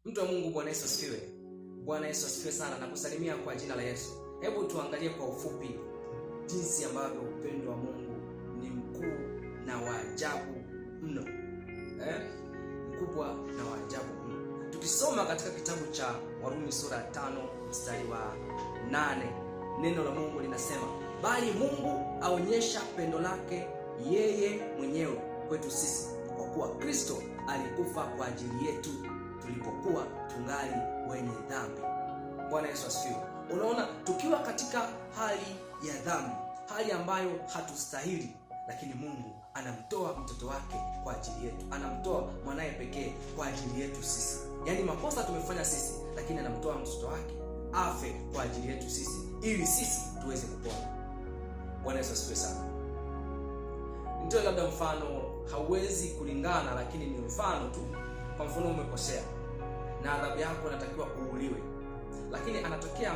Mtu wa Mungu, Bwana Yesu asifiwe. Bwana Yesu asifiwe sana na kusalimia kwa jina la Yesu. Hebu tuangalie kwa ufupi jinsi ambavyo upendo wa Mungu ni mkuu na wa ajabu mno. Mkubwa na wa ajabu mno. Tukisoma katika kitabu cha Warumi sura ya 5 mstari wa 8, neno la Mungu linasema, bali Mungu aonyesha pendo lake yeye mwenyewe kwetu sisi, kwa kuwa Kristo alikufa kwa ajili yetu tulipokuwa tungali wenye dhambi. Bwana Yesu asifiwe. Unaona, tukiwa katika hali ya dhambi, hali ambayo hatustahili, lakini Mungu anamtoa mtoto wake kwa ajili yetu, anamtoa mwanaye pekee kwa ajili yetu sisi. Yaani makosa tumefanya sisi, lakini anamtoa mtoto wake afe kwa ajili yetu sisi, ili sisi tuweze kupona. Bwana Yesu asifiwe sana. Nitoe labda mfano, hauwezi kulingana, lakini ni mfano tu. Kwa mfano, umekosea na adhabu yako inatakiwa kuuliwe, lakini anatokea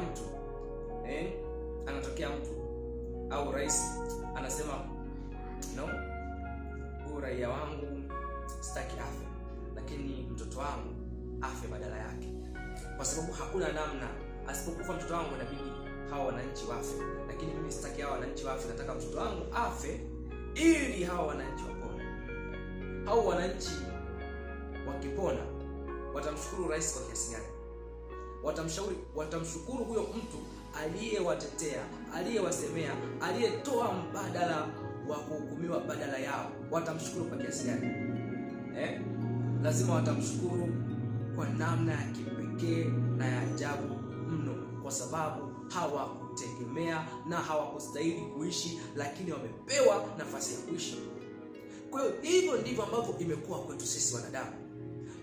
mtu au rais anasema, no, huyu raia wangu sitaki afe, lakini mtoto wangu afe badala yake, kwa sababu hakuna namna, asipokufa mtoto wangu inabidi hawa wananchi wafe, lakini mimi sitaki hawa wananchi wafe, nataka mtoto wangu afe ili hawa wananchi wapone. Hao wananchi wakipona, watamshukuru rais kwa kiasi gani? Watamshukuru huyo mtu aliyewatetea, aliyewasemea, aliyetoa mbadala wa kuhukumiwa badala yao. Watamshukuru kwa kiasi gani? Lazima watamshukuru kwa namna ya kipekee na ya ajabu mno, kwa sababu hawakutegemea na hawakustahili kuishi, lakini wamepewa nafasi ya kuishi. Kwa hiyo hivyo ndivyo ambavyo imekuwa kwetu sisi wanadamu.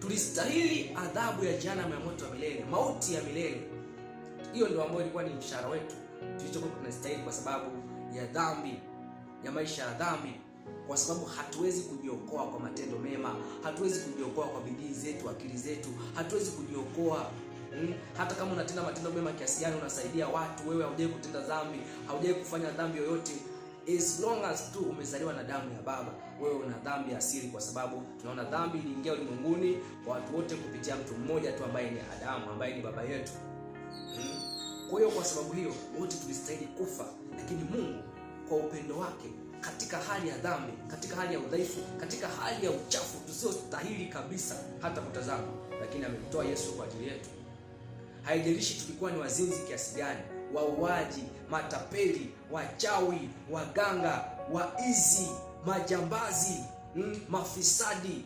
Tulistahili adhabu ya jehanamu ya moto wa milele, mauti ya milele. Hiyo ndio ambayo ilikuwa ni mshahara wetu tulichokuwa tunastahili, kwa sababu ya dhambi, ya maisha ya dhambi, kwa sababu hatuwezi kujiokoa kwa matendo mema, hatuwezi kujiokoa kwa bidii zetu, akili zetu, hatuwezi kujiokoa. Hata kama unatenda matendo mema kiasi gani, unasaidia watu, wewe haujawahi kutenda dhambi, haujawahi kufanya dhambi yoyote, as long as tu umezaliwa na damu ya baba, wewe una dhambi asili, kwa sababu tunaona dhambi iliingia ulimwenguni kwa watu wote kupitia mtu mmoja tu ambaye ni Adamu, ambaye ni baba yetu. Kwa hiyo kwa sababu hiyo wote tulistahili kufa, lakini Mungu kwa upendo wake, katika hali ya dhambi, katika hali ya udhaifu, katika hali ya uchafu tusiostahili kabisa hata kutazama, lakini amemtoa Yesu kwa ajili yetu. Haijalishi tulikuwa ni wazinzi kiasi gani, wauaji, matapeli, wachawi, waganga, waizi, majambazi, mafisadi,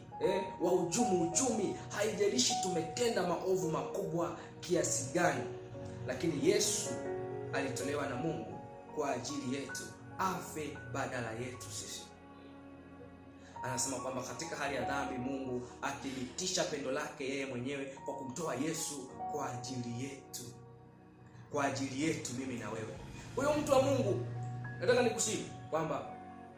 wahujumu uchumi, haijalishi tumetenda maovu makubwa kiasi gani, lakini Yesu alitolewa na Mungu kwa ajili yetu, afe badala yetu sisi. Anasema kwamba katika hali ya dhambi Mungu athibitisha pendo lake yeye mwenyewe kwa kumtoa Yesu kwa ajili yetu mimi na wewe. Kwa hiyo mtu wa Mungu, nataka nikusihi kwamba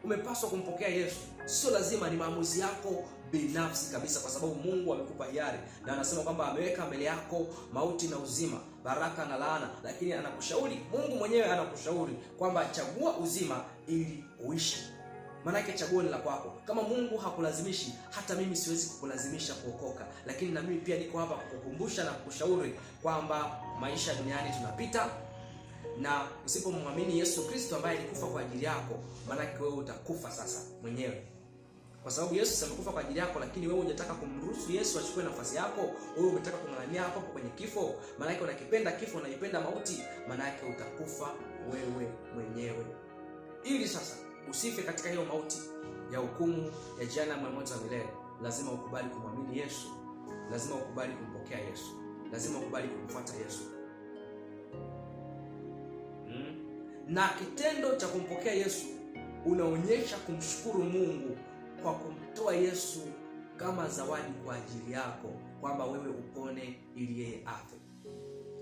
umepaswa kumpokea Yesu. Sio lazima, ni maamuzi yako binafsi kabisa, kwa sababu Mungu amekupa hiari, na anasema kwamba ameweka mbele yako mauti na uzima, baraka na laana, lakini anakushauri, Mungu mwenyewe anakushauri kwamba chagua uzima ili uishi. Maana chaguo ni la kwako. Kama Mungu hakulazimishi, hata mimi siwezi kukulazimisha kuokoka, lakini na mimi pia niko hapa kukukumbusha na kukushauri kwamba maisha duniani tunapita, na usipomwamini Yesu Kristo ambaye alikufa kwa ajili yako, maana wewe utakufa sasa mwenyewe. Kwa sababu Yesu amekufa kwa ajili yako, lakini wewe unataka kumruhusu Yesu achukue nafasi yako, wewe unataka kung'ang'ania hapo kwenye kifo, maana yake unakipenda kifo, unaipenda mauti, maana yake utakufa wewe mwenyewe. Ili sasa usife katika hiyo mauti ya hukumu ya jehanamu ya moto wa milele, lazima ukubali kumwamini Yesu, lazima ukubali kumpokea Yesu, lazima ukubali kumfuata Yesu. Na kitendo cha kumpokea Yesu unaonyesha kumshukuru Mungu kwa kumtoa Yesu kama zawadi kwa ajili yako, kwamba wewe upone ili yeye afe,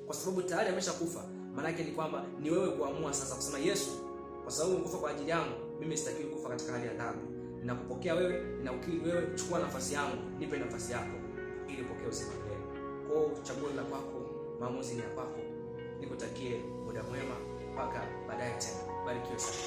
kwa sababu tayari ameshakufa. Maana yake ni kwamba ni wewe kuamua sasa kusema, Yesu, kwa sababu umekufa kwa ajili yangu, mimi sitakiwi kufa katika hali ya dhambi. Ninakupokea wewe, ninaukiri wewe, chukua nafasi yangu, nipe nafasi yako ili upokee uzima milele. Kwa chaguo la kwako, maamuzi ni ya kwako. Nikutakie muda mwema mpaka baadaye tena. Barikiwe sana.